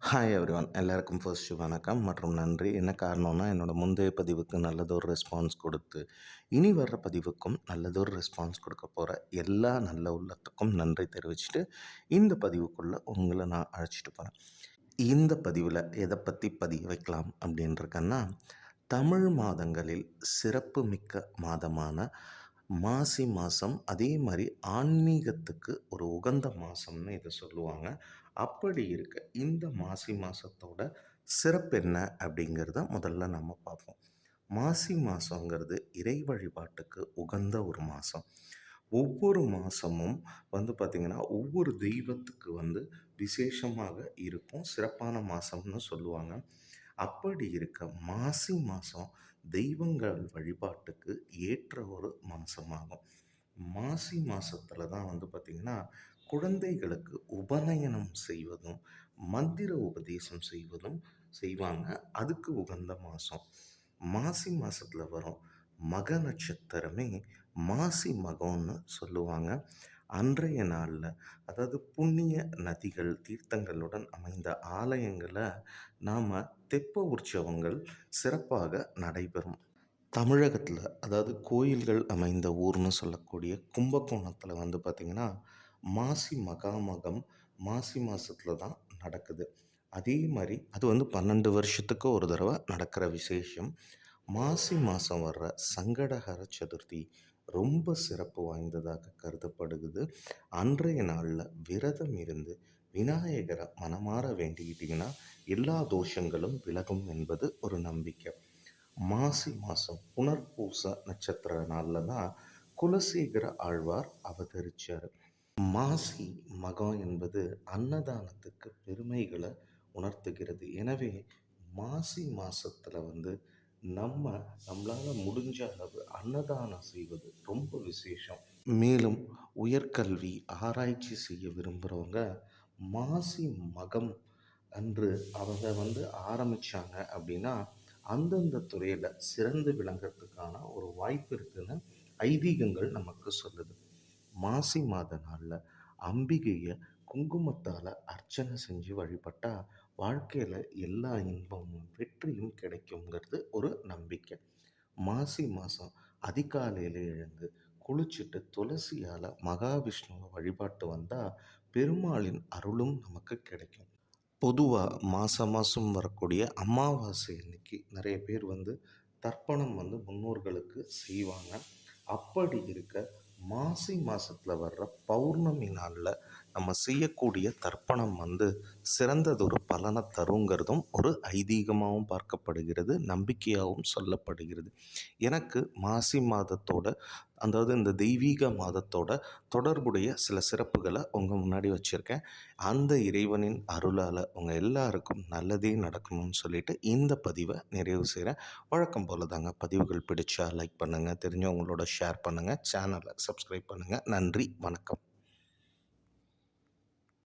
Hi everyone எல்லாருக்கும் first வணக்கம் மற்றும் நன்றி. என்ன காரணம்னா, என்னோடய முந்தைய பதிவுக்கு நல்லதொரு ரெஸ்பான்ஸ் கொடுத்து, இனி வர்ற பதிவுக்கும் நல்லதொரு ரெஸ்பான்ஸ் கொடுக்க போகிற எல்லா நல்ல உள்ளத்துக்கும் நன்றி தெரிவிச்சுட்டு, இந்த பதிவுக்குள்ளே உங்களை நான் அழைச்சிட்டு போகிறேன். இந்த பதிவில் எதை பற்றி பதிய வைக்கலாம் அப்படின்ட்டுருக்கேன்னா, தமிழ் மாதங்களில் சிறப்பு மிக்க மாதமான மாசி மாதம், அதே மாதிரி ஆன்மீகத்துக்கு ஒரு உகந்த மாதம்னு இதை சொல்லுவாங்க. அப்படி இருக்க இந்த மாசி மாதத்தோட சிறப்பு என்ன அப்படிங்கிறத முதல்ல நம்ம பார்ப்போம். மாசி மாதங்கிறது இறை வழிபாட்டுக்கு உகந்த ஒரு மாதம். ஒவ்வொரு மாதமும் பார்த்திங்கன்னா ஒவ்வொரு தெய்வத்துக்கு விசேஷமாக இருக்கும், சிறப்பான மாதம்னு சொல்லுவாங்க. அப்படி இருக்க மாசி மாதம் தெய்வங்கள் வழிபாட்டுக்கு ஏற்ற ஒரு மாதமாகும். மாசி மாதத்தில் தான் பார்த்திங்கன்னா குழந்தைகளுக்கு உபநயனம் செய்வதும் மந்திர உபதேசம் செய்வதும் செய்வாங்க. அதுக்கு உகந்த மாதம் மாசி மாதத்தில் வரும் மக நட்சத்திரமே மாசி மகம்னு சொல்லுவாங்க. அன்றைய நாளில், அதாவது புண்ணிய நதிகள் தீர்த்தங்களுடன் அமைந்த ஆலயங்களை நாம் தெப்ப உற்சவங்கள் சிறப்பாக நடைபெறும். தமிழகத்தில், அதாவது கோயில்கள் அமைந்த ஊர்னு சொல்லக்கூடிய கும்பகோணத்தில் பார்த்திங்கன்னா மாசி மகாமகம் மாசி மாதத்தில் தான் நடக்குது. அதே மாதிரி அது 12 வருஷத்துக்கு ஒரு தடவை நடக்கிற விசேஷம். மாசி மாதம் வர்ற சங்கடஹர சதுர்த்தி ரொம்ப சிறப்பு வாய்ந்ததாக கருதப்படுகிறது. அன்றைய நாளில் விரதம் இருந்து விநாயகரை மனமாற வேண்டிக்கிட்டிங்கன்னா எல்லா தோஷங்களும் விலகும் என்பது ஒரு நம்பிக்கை. மாசி மாதம் புனர்பூச நட்சத்திர நாளில் தான் குலசேகர ஆழ்வார் அவதரித்தார். மாசி மகம் என்பது அன்னதானத்துக்கு பெருமைகளை உணர்த்துகிறது. எனவே மாசி மாதத்தில் நம்மளால் முடிஞ்ச அளவு அன்னதானம் செய்வது ரொம்ப விசேஷம். மேலும் உயர்கல்வி ஆராய்ச்சி செய்ய விரும்புகிறவங்க மாசி மகம் அன்று அவங்க ஆரம்பித்தாங்க அப்படின்னா அந்தந்த துறையில் சிறந்து விளங்கிறதுக்கான ஒரு வாய்ப்பு இருக்குதுன்னு ஐதீகங்கள் நமக்கு சொல்லுது. மாசி மாத நாளில் அம்பிகையை குங்குமத்தால் அர்ச்சனை செஞ்சு வழிபட்டால் வாழ்க்கையில் எல்லா இன்பமும் வெற்றியும் கிடைக்குங்கிறது ஒரு நம்பிக்கை. மாசி மாதம் அதிகாலையில் எழுந்து குளிச்சுட்டு துளசியால் மகாவிஷ்ணுவை வழிபாட்டு வந்தால் பெருமாளின் அருளும் நமக்கு கிடைக்கும். பொதுவாக மாதம் வரக்கூடிய அமாவாசை அன்னைக்கு நிறைய பேர் தர்ப்பணம் முன்னோர்களுக்கு செய்வாங்க. அப்படி இருக்க மாசி மாதத்தில் வர்ற பௌர்ணமி நாளில் நம்ம செய்யக்கூடிய தர்ப்பணம் சிறந்ததொரு பலனை தருங்கிறதும் ஒரு ஐதீகமாகவும் பார்க்கப்படுகிறது, நம்பிக்கையாகவும் சொல்லப்படுகிறது. எனக்கு மாசி மாதத்தோட, அதாவது இந்த தெய்வீக மாதத்தோட தொடர்புடைய சில சிறப்புகளை உங்கள் முன்னாடி வச்சுருக்கேன். அந்த இறைவனின் அருளால் உங்கள் எல்லாருக்கும் நல்லதே நடக்கணும்னு சொல்லிட்டு இந்த பதிவை நிறைவு செய்கிறேன். வழக்கம் போல் தாங்க, பதிவுகள் பிடிச்சா லைக் பண்ணுங்கள், தெரிஞ்சவங்களோட ஷேர் பண்ணுங்கள், சேனலை சப்ஸ்கிரைப் பண்ணுங்கள். நன்றி, வணக்கம்.